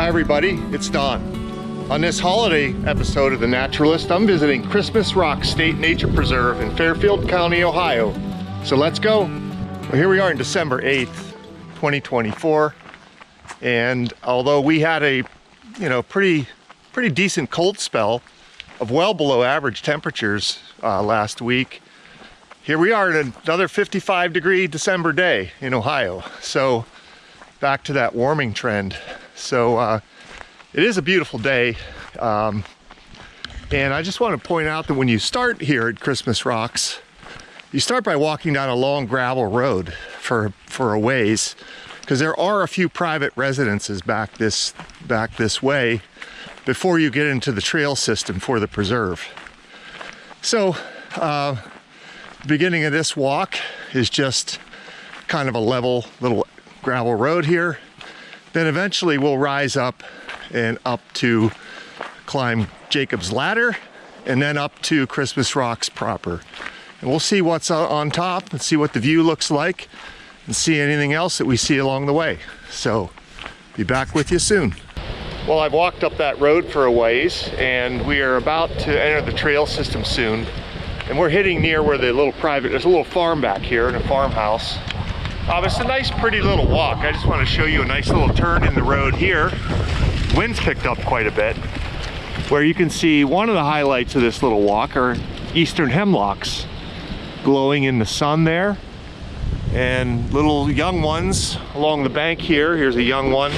Hi everybody, it's Don. On this holiday episode of The Naturalist, I'm visiting Christmas Rock State Nature Preserve in Fairfield County, Ohio. So let's go. Well, here we are on December 8th, 2024. And although we had a, pretty decent cold spell of well below average temperatures last week, here we are in another 55-degree December day in Ohio. So back to that warming trend. So it is a beautiful day. And I just want to point out that when you start here at Christmas Rocks, you start by walking down a long gravel road for a ways, because there are a few private residences back this way before you get into the trail system for the preserve. So the beginning of this walk is just kind of a level little gravel road here. Then eventually we'll rise up and up to climb Jacob's Ladder and then up to Christmas Rocks proper. And we'll see what's on top and see what the view looks like and see anything else that we see along the way. So be back with you soon. Well, I've walked up that road for a ways and we are about to enter the trail system soon. And we're hitting near where there's a little farm back here and a farmhouse. It's a nice, pretty little walk. I just want to show you a nice little turn in the road here. Wind's picked up quite a bit. Where you can see one of the highlights of this little walk are eastern hemlocks glowing in the sun there. And little young ones along the bank here. Here's a young one.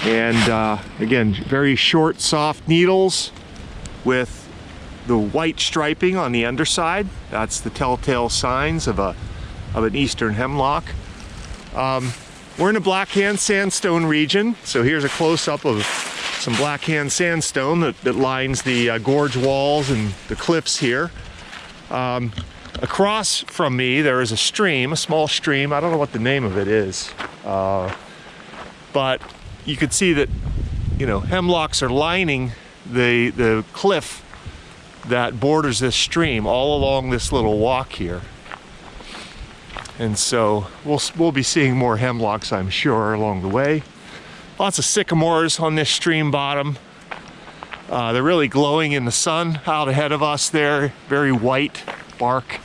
And again, very short, soft needles with the white striping on the underside. That's the telltale signs of an eastern hemlock. We're in a blackhand sandstone region, so here's a close-up of some blackhand sandstone that lines the gorge walls and the cliffs here. Across from me there is a stream, a small stream. I don't know what the name of it is, but you can see that hemlocks are lining the cliff that borders this stream all along this little walk here. And so we'll be seeing more hemlocks, I'm sure, along the way. Lots of sycamores on this stream bottom. They're really glowing in the sun out ahead of us there, very white bark.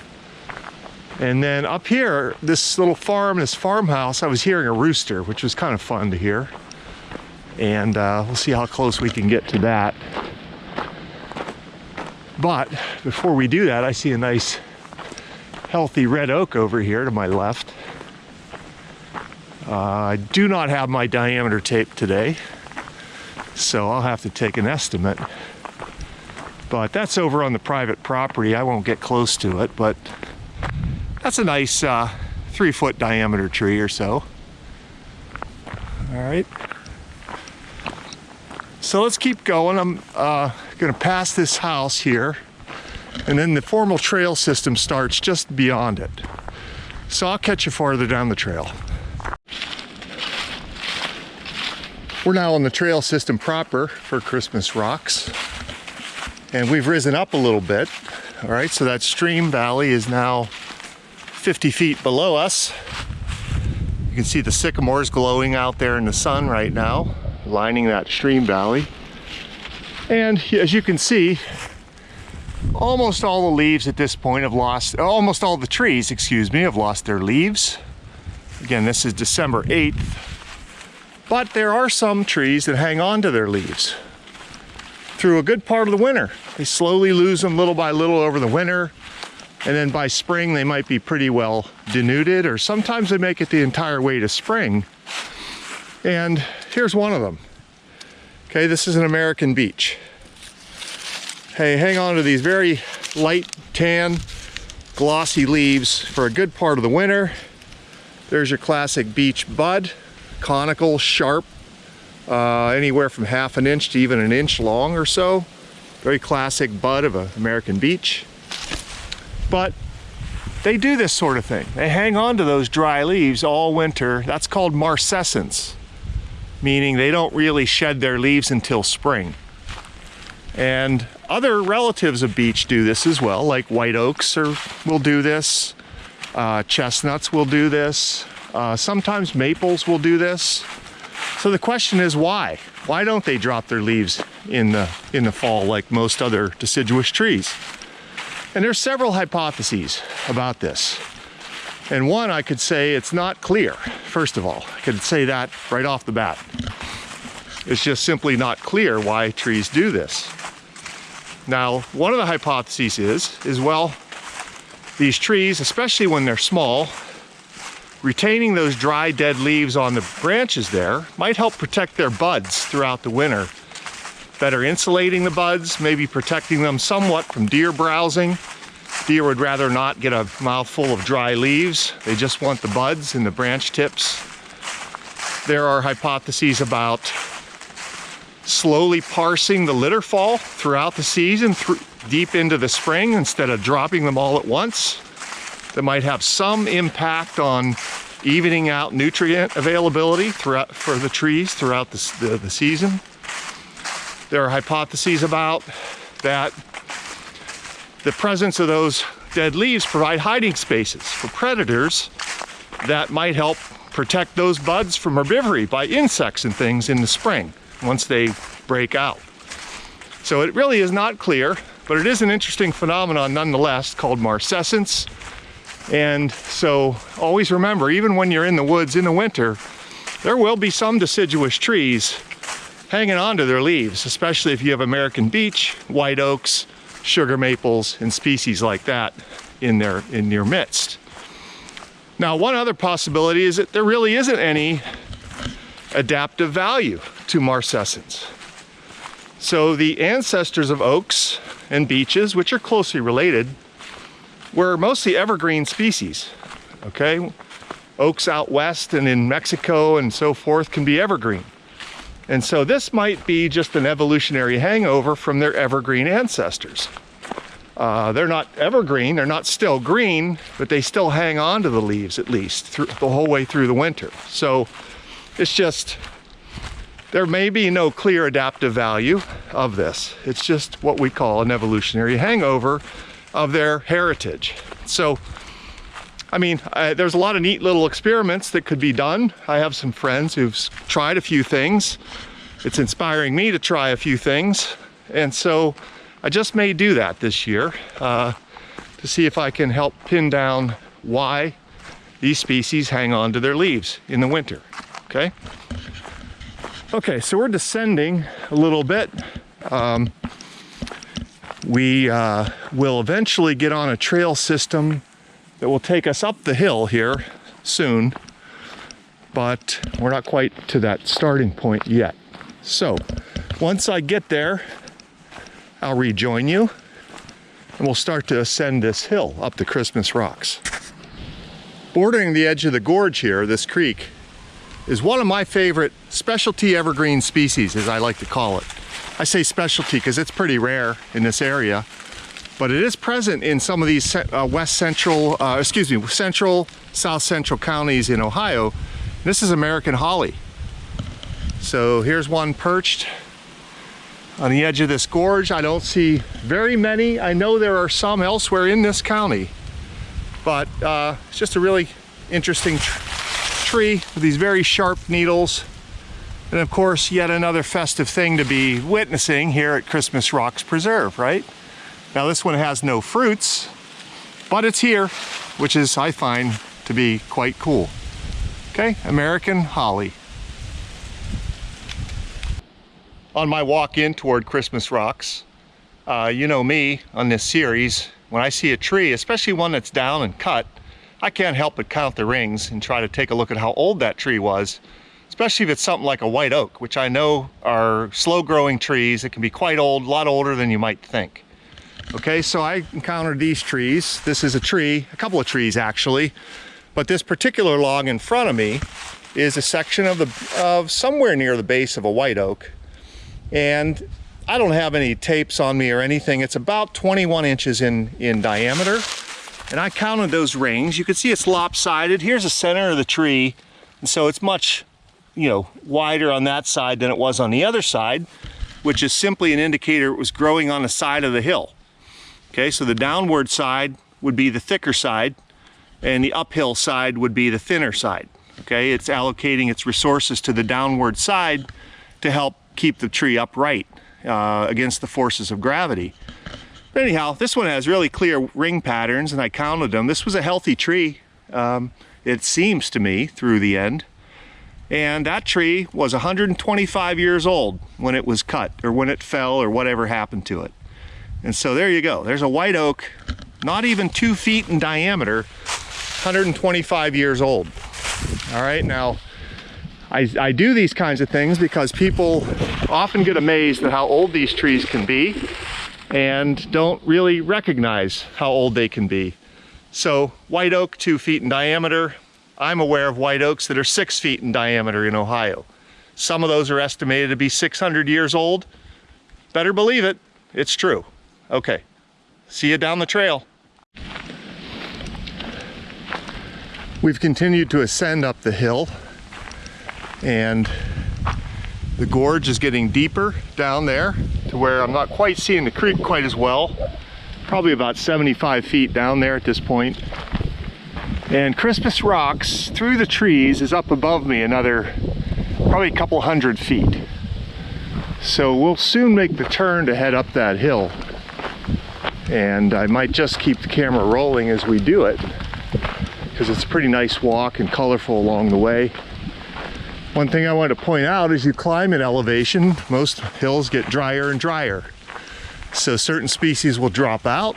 And then up here, this little farm, this farmhouse, I was hearing a rooster, which was kind of fun to hear. And we'll see how close we can get to that. But before we do that, I see a nice healthy red oak over here to my left. I do not have my diameter tape today, so I'll have to take an estimate. But that's over on the private property. I won't get close to it, but that's a nice 3-foot diameter tree or so. All right. So let's keep going. I'm going to pass this house here, and then the formal trail system starts just beyond it. So I'll catch you farther down the trail. We're now on the trail system proper for Christmas Rocks, and we've risen up a little bit. All right, so that stream valley is now 50 feet below us. You can see the sycamores glowing out there in the sun right now, lining that stream valley. And as you can see, almost all the leaves at this point have lost, almost all the trees, excuse me, have lost their leaves. Again, this is December 8th. But there are some trees that hang on to their leaves through a good part of the winter. They slowly lose them little by little over the winter. And then by spring, they might be pretty well denuded, or sometimes they make it the entire way to spring. And here's one of them. Okay, this is an American beech. Hey, hang on to these very light tan, glossy leaves for a good part of the winter. There's your classic beech bud, conical, sharp, anywhere from ½ an inch to even an inch long or so. Very classic bud of an American beech. But they do this sort of thing. They hang on to those dry leaves all winter. That's called marcescence, meaning they don't really shed their leaves until spring. And other relatives of beech do this as well, like white oaks will do this. Chestnuts will do this. Sometimes maples will do this. So the question is why? Why don't they drop their leaves in the fall like most other deciduous trees? And there's several hypotheses about this. And one, I could say it's not clear. First of all, I could say that right off the bat. It's just simply not clear why trees do this. Now, one of the hypotheses is well, these trees, especially when they're small, retaining those dry, dead leaves on the branches there might help protect their buds throughout the winter. Better insulating the buds, maybe protecting them somewhat from deer browsing. Deer would rather not get a mouthful of dry leaves. They just want the buds and the branch tips. There are hypotheses about slowly parsing the litter fall throughout the season, deep into the spring, instead of dropping them all at once. That might have some impact on evening out nutrient availability for the trees throughout the season. There are hypotheses about that the presence of those dead leaves provide hiding spaces for predators that might help protect those buds from herbivory by insects and things in the spring once they break out. So it really is not clear, but it is an interesting phenomenon nonetheless called marcescence. And so always remember, even when you're in the woods in the winter, there will be some deciduous trees hanging on to their leaves, especially if you have American beech, white oaks, sugar maples, and species like that in your midst. Now, one other possibility is that there really isn't any adaptive value to marcescence. So the ancestors of oaks and beeches, which are closely related, were mostly evergreen species, okay? Oaks out west and in Mexico and so forth can be evergreen. And so this might be just an evolutionary hangover from their evergreen ancestors. They're not evergreen, they're not still green, but they still hang on to the leaves at least the whole way through the winter. So it's just, there may be no clear adaptive value of this. It's just what we call an evolutionary hangover of their heritage. So, I mean, there's a lot of neat little experiments that could be done. I have some friends who've tried a few things. It's inspiring me to try a few things. And so I just may do that this year to see if I can help pin down why these species hang on to their leaves in the winter, okay? Okay, so we're descending a little bit. We will eventually get on a trail system that will take us up the hill here soon, but we're not quite to that starting point yet. So once I get there, I'll rejoin you and we'll start to ascend this hill up the Christmas Rocks. Bordering the edge of the gorge here, this creek, is one of my favorite specialty evergreen species, as I like to call it. I say specialty because it's pretty rare in this area, but it is present in some of these central, south central counties in Ohio. This is American holly. So here's one perched on the edge of this gorge. I don't see very many. I know there are some elsewhere in this county, but it's just a really interesting tree with these very sharp needles. And of course, yet another festive thing to be witnessing here at Christmas Rocks Preserve, right? Now this one has no fruits, but it's here, which is, I find, to be quite cool. Okay, American holly. On my walk in toward Christmas Rocks, you know me on this series, when I see a tree, especially one that's down and cut, I can't help but count the rings and try to take a look at how old that tree was, especially if it's something like a white oak, which I know are slow-growing trees that can be quite old, a lot older than you might think. Okay, so I encountered these trees. This is a tree, a couple of trees actually, but this particular log in front of me is a section of somewhere near the base of a white oak. And I don't have any tapes on me or anything. It's about 21 inches in diameter. And I counted those rings. You can see it's lopsided. Here's the center of the tree. And so it's much, wider on that side than it was on the other side, which is simply an indicator it was growing on the side of the hill. Okay, so the downward side would be the thicker side and the uphill side would be the thinner side. Okay, it's allocating its resources to the downward side to help keep the tree upright against the forces of gravity. But anyhow, this one has really clear ring patterns, and I counted them. This was a healthy tree, it seems to me, through the end. And that tree was 125 years old when it was cut, or when it fell, or whatever happened to it. And so there you go. There's a white oak, not even 2 feet in diameter, 125 years old. All right, now, I do these kinds of things because people often get amazed at how old these trees can be and don't really recognize how old they can be. So white oak, 2 feet in diameter. I'm aware of white oaks that are 6 feet in diameter in Ohio. Some of those are estimated to be 600 years old. Better believe it, it's true. Okay, see you down the trail. We've continued to ascend up the hill, and the gorge is getting deeper down there to where I'm not quite seeing the creek quite as well. Probably about 75 feet down there at this point. And Christmas Rocks through the trees is up above me another probably a couple hundred feet. So we'll soon make the turn to head up that hill. And I might just keep the camera rolling as we do it, because it's a pretty nice walk and colorful along the way. One thing I want to point out is you climb in elevation, most hills get drier and drier. So certain species will drop out,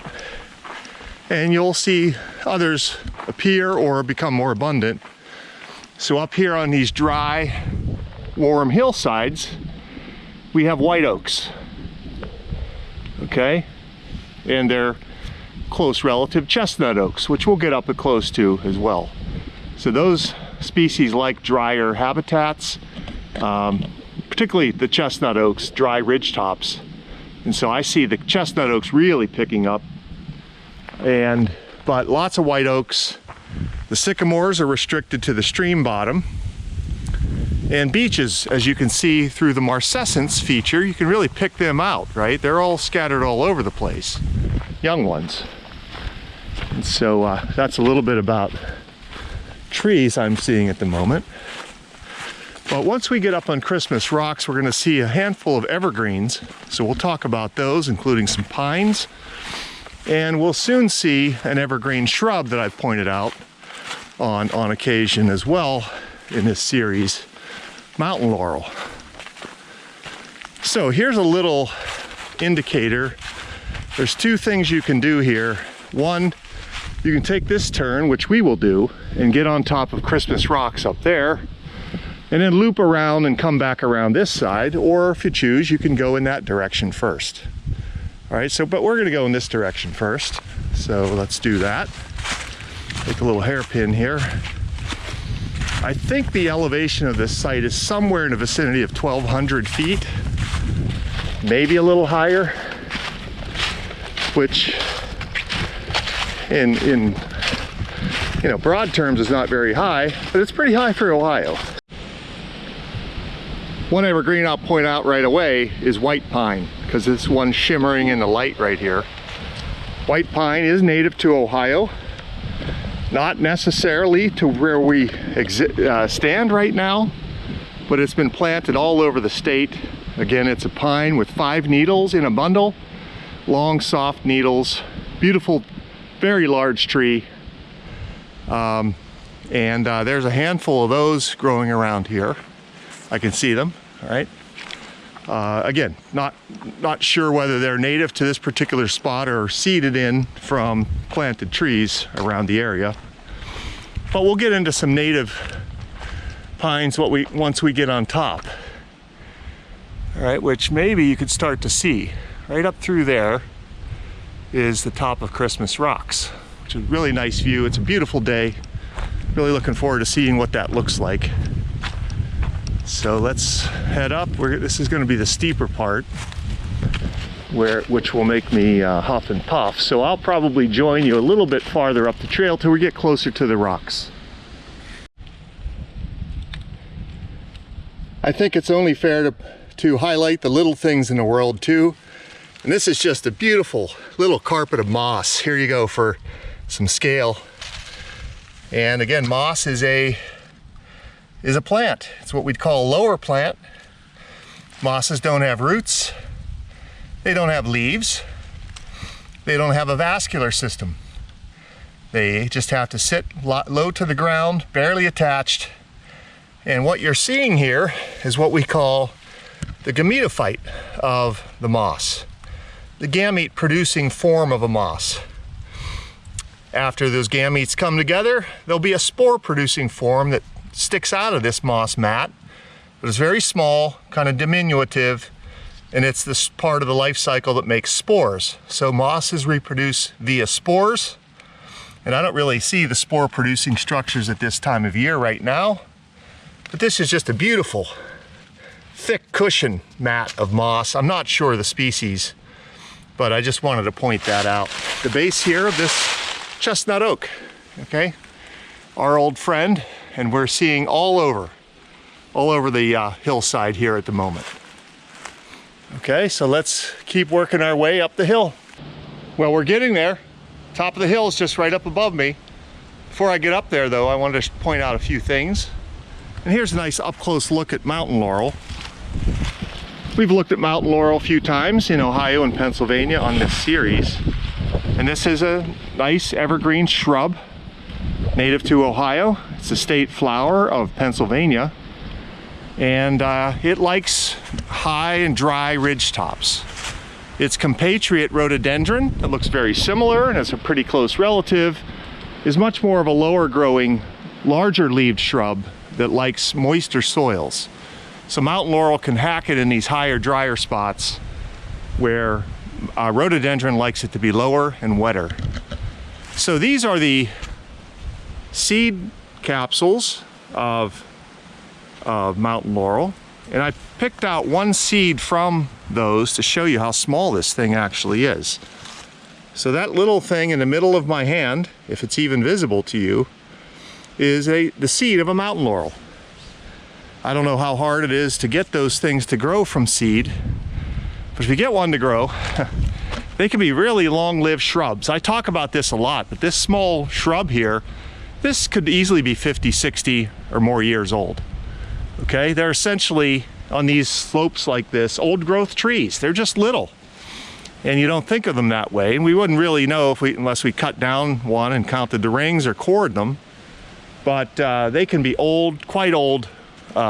and you'll see others appear or become more abundant. So up here on these dry, warm hillsides, we have white oaks. Okay? And they're close relative chestnut oaks, which we'll get up close to as well. So those species like drier habitats, particularly the chestnut oaks, dry ridge tops. And so I see the chestnut oaks really picking up, but lots of white oaks. The sycamores are restricted to the stream bottom, and beeches, as you can see through the marcescence feature, you can really pick them out, right? They're all scattered all over the place, young ones. And so that's a little bit about trees I'm seeing at the moment. But once we get up on Christmas Rocks, we're going to see a handful of evergreens. So we'll talk about those, including some pines. And we'll soon see an evergreen shrub that I've pointed out on occasion as well in this series, mountain laurel. So here's a little indicator. There's two things you can do here. One, you can take this turn, which we will do, and get on top of Christmas Rocks up there, and then loop around and come back around this side, or if you choose, you can go in that direction first. All right, so, but we're gonna go in this direction first. So let's do that. Take a little hairpin here. I think the elevation of this site is somewhere in the vicinity of 1,200 feet, maybe a little higher, which in broad terms is not very high, but it's pretty high for Ohio. One evergreen I'll point out right away is white pine, because this one's shimmering in the light right here. White pine is native to Ohio, not necessarily to where we stand right now, but it's been planted all over the state. Again, it's a pine with 5 needles in a bundle, long soft needles, beautiful, very large tree. There's a handful of those growing around here. I can see them, all right? Again, not sure whether they're native to this particular spot or seeded in from planted trees around the area. But we'll get into some native pines once we get on top. All right, which maybe you could start to see. Right up through there is the top of Christmas Rocks, which is a really nice view. It's a beautiful day. Really looking forward to seeing what that looks like. So let's head up. This is going to be the steeper part, which will make me huff and puff. So I'll probably join you a little bit farther up the trail till we get closer to the rocks. I think it's only fair to highlight the little things in the world too. And this is just a beautiful little carpet of moss. Here you go for some scale. And again, moss is a is a plant. It's what we'd call a lower plant. Mosses don't have roots. They don't have leaves. They don't have a vascular system. They just have to sit low to the ground, barely attached. And what you're seeing here is what we call the gametophyte of the moss, the gamete producing form of a moss. After those gametes come together, there'll be a spore producing form that sticks out of this moss mat, but it's very small, kind of diminutive, and it's this part of the life cycle that makes spores. So mosses reproduce via spores, and I don't really see the spore producing structures at this time of year right now, but this is just a beautiful thick cushion mat of moss. I'm not sure of the species, but I just wanted to point that out. The base here of this chestnut oak, okay, our old friend, and we're seeing all over the hillside here at the moment. Okay, so let's keep working our way up the hill. Well, we're getting there. Top of the hill is just right up above me. Before I get up there though, I wanted to point out a few things. And here's a nice up close look at mountain laurel. We've looked at mountain laurel a few times in Ohio and Pennsylvania on this series. And this is a nice evergreen shrub native to Ohio. It's the state flower of Pennsylvania. And it likes high and dry ridge tops. Its compatriot rhododendron, that looks very similar and is a pretty close relative, is much more of a lower growing, larger leaved shrub that likes moister soils. So mountain laurel can hack it in these higher, drier spots where rhododendron likes it to be lower and wetter. So these are the seed capsules of mountain laurel, and I picked out one seed from those to show you how small this thing actually is. So that little thing in the middle of my hand, if it's even visible to you, is the seed of a mountain laurel. I don't know how hard it is to get those things to grow from seed, but if you get one to grow, they can be really long-lived shrubs. I talk about this a lot, but this small shrub here, this could easily be 50, 60 or more years old. Okay, they're essentially, on these slopes like this, old growth trees. They're just little, and you don't think of them that way, and we wouldn't really know unless we cut down one and counted the rings or cored them. But they can be old, quite old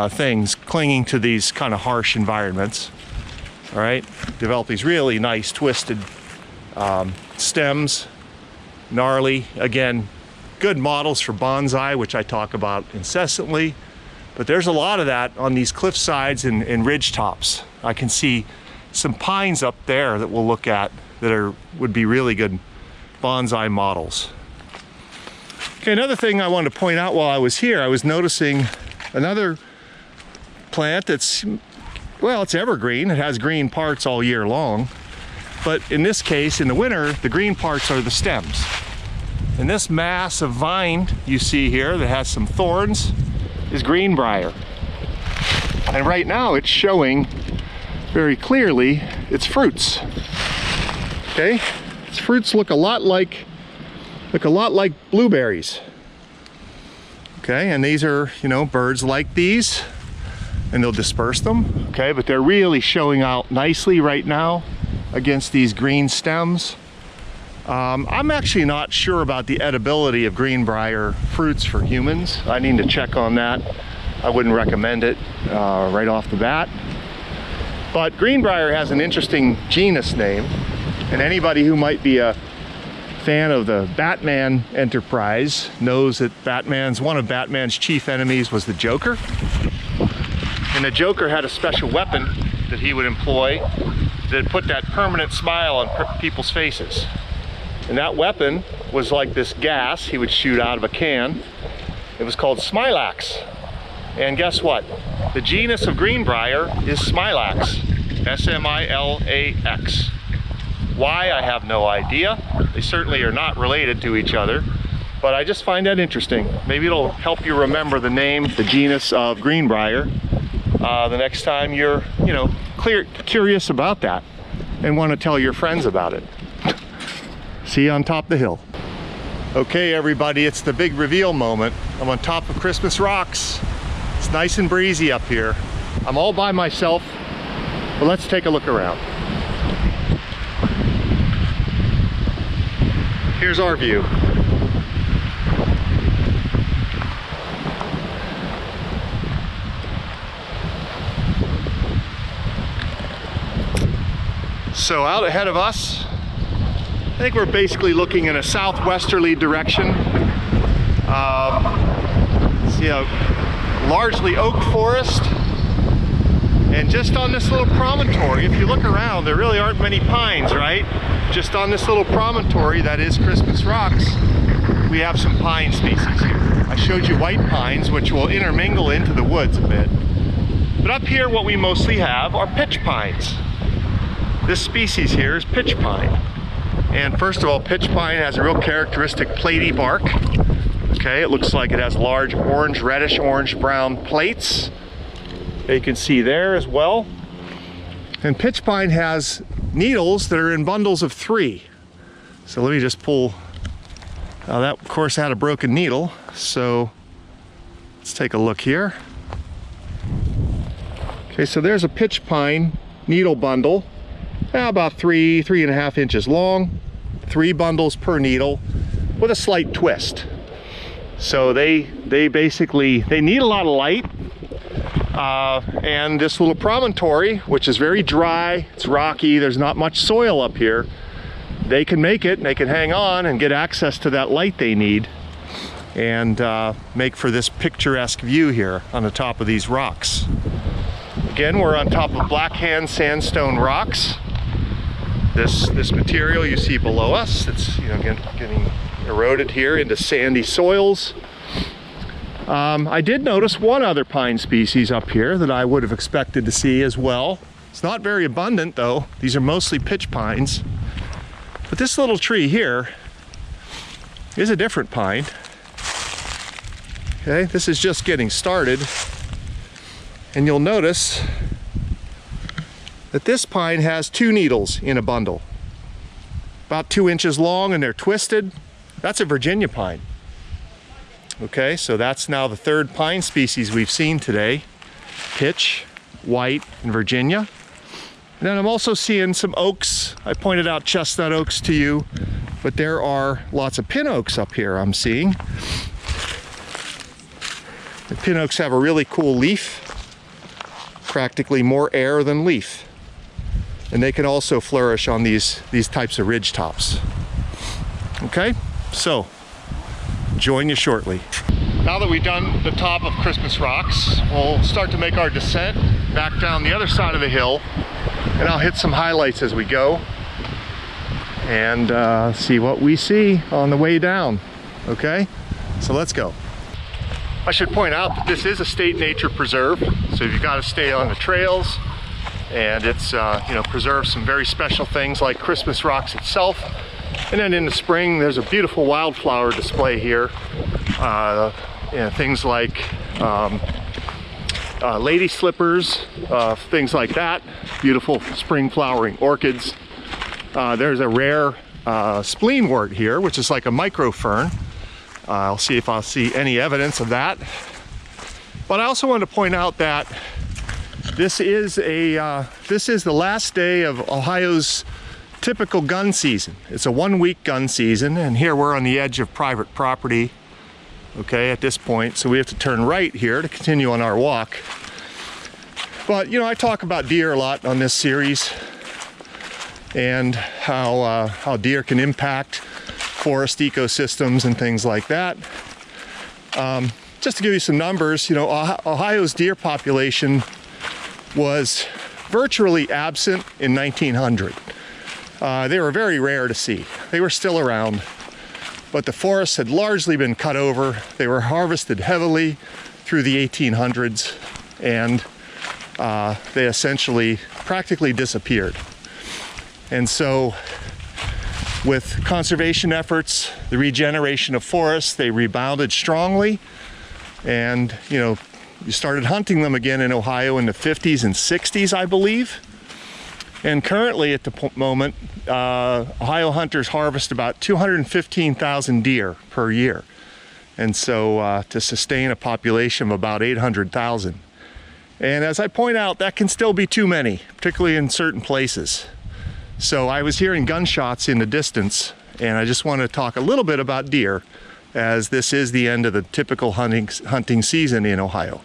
things clinging to these kind of harsh environments. All right, develop these really nice twisted stems, gnarly. Again, good models for bonsai, which I talk about incessantly. But there's a lot of that on these cliff sides and ridge tops. I can see some pines up there that we'll look at that would be really good bonsai models. Okay, another thing I wanted to point out while I was here, I was noticing another plant that's, well, it's evergreen. It has green parts all year long. But in this case, in the winter, the green parts are the stems. And this mass of vine you see here that has some thorns is greenbrier. And right now it's showing very clearly its fruits. Okay? Its fruits look a lot like blueberries. Okay, and these are, birds like these, and they'll disperse them. Okay, but they're really showing out nicely right now against these green stems. I'm actually not sure about the edibility of greenbrier fruits for humans. I need to check on that. I wouldn't recommend it right off the bat. But greenbrier has an interesting genus name, and anybody who might be a fan of the Batman enterprise knows that one of Batman's chief enemies was the Joker. And the Joker had a special weapon that he would employ that put that permanent smile on people's faces. And that weapon was like this gas he would shoot out of a can. It was called Smilax. And guess what? The genus of greenbrier is Smilax. S-M-I-L-A-X. Why, I have no idea. They certainly are not related to each other, but I just find that interesting. Maybe it'll help you remember the name, the genus of greenbrier, the next time you're, curious about that and want to tell your friends about it. See you on top of the hill. Okay, everybody, it's the big reveal moment. I'm on top of Christmas Rocks. It's nice and breezy up here. I'm all by myself, but let's take a look around. Here's our view. So out ahead of us, I think we're basically looking in a southwesterly direction. See a largely oak forest. And just on this little promontory, if you look around, there really aren't many pines, right? Just on this little promontory that is Christmas Rocks, we have some pine species here. I showed you white pines, which will intermingle into the woods a bit. But up here, what we mostly have are pitch pines. This species here is pitch pine. And first of all, pitch pine has a real characteristic platy bark. Okay, it looks like it has large orange, reddish, orange-brown plates. You can see there as well. And pitch pine has needles that are in bundles of 3. So let me just pull, that of course had a broken needle. So let's take a look here. Okay, so there's a pitch pine needle bundle, about 3.5 inches long, 3 bundles per needle with a slight twist. So they basically need a lot of light. And this little promontory, which is very dry, it's rocky, there's not much soil up here, they can make it, they can hang on and get access to that light they need and make for this picturesque view here on the top of these rocks. Again, we're on top of Blackhand sandstone rocks. This material you see below us, it's getting eroded here into sandy soils. I did notice one other pine species up here that I would have expected to see as well. It's not very abundant though. These are mostly pitch pines. But this little tree here is a different pine. Okay, this is just getting started. And you'll notice that this pine has 2 needles in a bundle. About 2 inches long, and they're twisted. That's a Virginia pine. Okay, so that's now the 3rd pine species we've seen today. Pitch, white, and Virginia. And then I'm also seeing some oaks. I pointed out chestnut oaks to you, but there are lots of pin oaks up here I'm seeing. The pin oaks have a really cool leaf, practically more air than leaf. And they can also flourish on these types of ridge tops. Okay, so join you shortly. Now that we've done the top of Christmas Rocks, we'll start to make our descent back down the other side of the hill, and I'll hit some highlights as we go and see what we see on the way down. Okay, so let's go. I should point out that this is a state nature preserve, so you've got to stay on the trails, and it's preserves some very special things like Christmas Rocks itself. And then in the spring, there's a beautiful wildflower display here. Things like lady slippers, things like that. Beautiful spring flowering orchids. There's a rare spleenwort here, which is like a microfern. I'll see if I'll see any evidence of that. But I also want to point out that this is the last day of Ohio's typical gun season. It's a 1-week gun season, and here we're on the edge of private property, okay, at this point, so we have to turn right here to continue on our walk. But I talk about deer a lot on this series, and how deer can impact forest ecosystems and things like that. Just to give you some numbers, Ohio's deer population was virtually absent in 1900. They were very rare to see. They were still around, but the forests had largely been cut over. They were harvested heavily through the 1800s, and they essentially practically disappeared. And so with conservation efforts, the regeneration of forests, they rebounded strongly, and you started hunting them again in Ohio in the 50s and 60s, I believe. And currently at the moment, Ohio hunters harvest about 215,000 deer per year. And so to sustain a population of about 800,000. And as I point out, that can still be too many, particularly in certain places. So I was hearing gunshots in the distance, and I just want to talk a little bit about deer, as this is the end of the typical hunting season in Ohio.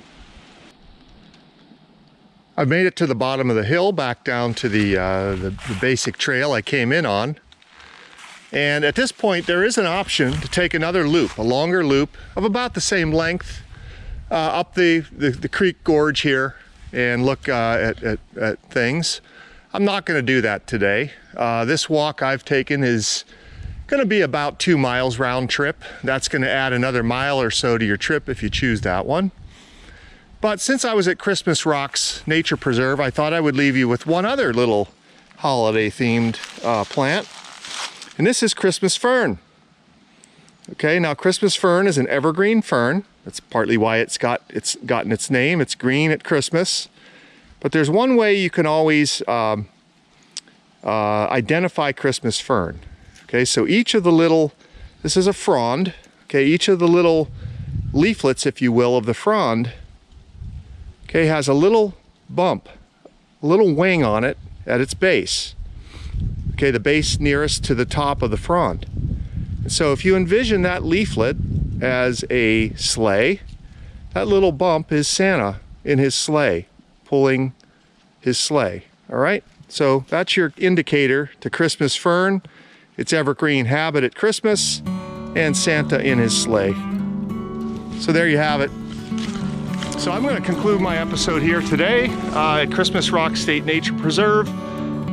I've made it to the bottom of the hill, back down to the basic trail I came in on. And at this point, there is an option to take another loop, a longer loop of about the same length, up the creek gorge here and look at things. I'm not going to do that today. This walk I've taken is going to be about 2 miles round trip. That's going to add another mile or so to your trip if you choose that one. But since I was at Christmas Rocks Nature Preserve, I thought I would leave you with one other little holiday themed plant. And this is Christmas fern. Okay, now Christmas fern is an evergreen fern. That's partly why it's gotten its name. It's green at Christmas. But there's one way you can always identify Christmas fern. Okay, so each of the little, this is a frond. Okay, each of the little leaflets, if you will, of the frond, okay, has a little bump, a little wing on it at its base. Okay, the base nearest to the top of the frond. So if you envision that leaflet as a sleigh, that little bump is Santa in his sleigh, pulling his sleigh. All right, so that's your indicator to Christmas fern, its evergreen habit at Christmas, and Santa in his sleigh. So there you have it. So I'm going to conclude my episode here today at Christmas Rock State Nature Preserve.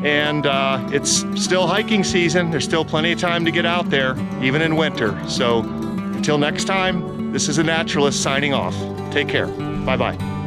And it's still hiking season. There's still plenty of time to get out there, even in winter. So until next time, this is a naturalist signing off. Take care. Bye-bye.